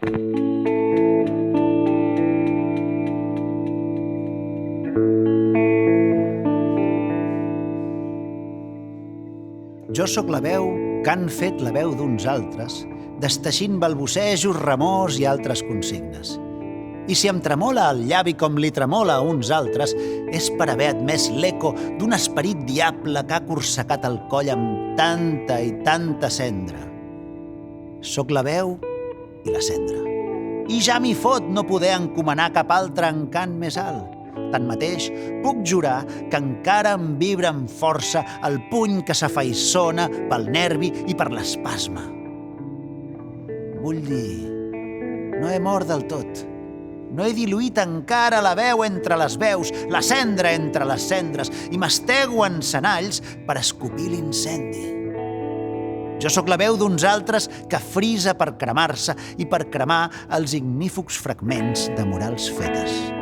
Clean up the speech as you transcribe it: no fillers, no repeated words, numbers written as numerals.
Jo sóc la veu que han fet la veu d'uns altres, desteixint balbucejos, remors i altres consignes. I si em tremola el llavi com li tremola a uns altres, és per haver admès l'eco d'un esperit diable que ha corsecat el coll amb tanta i tanta cendra. Sóc la veu i la cendra. I ja m'hi fot no poder encomanar cap altre encant més alt. Tanmateix, puc jurar que encara em vibra amb força el puny que s'afaissona pel nervi i per l'espasme. Vull dir, no he mort del tot. No he diluït encara la veu entre les veus, la cendra entre les cendres, i m'estego en senalls per escopir l'incendi. Jo sóc la veu d'uns altres que frisa per cremar-se i per cremar els ignífugs fragments de morals fetes.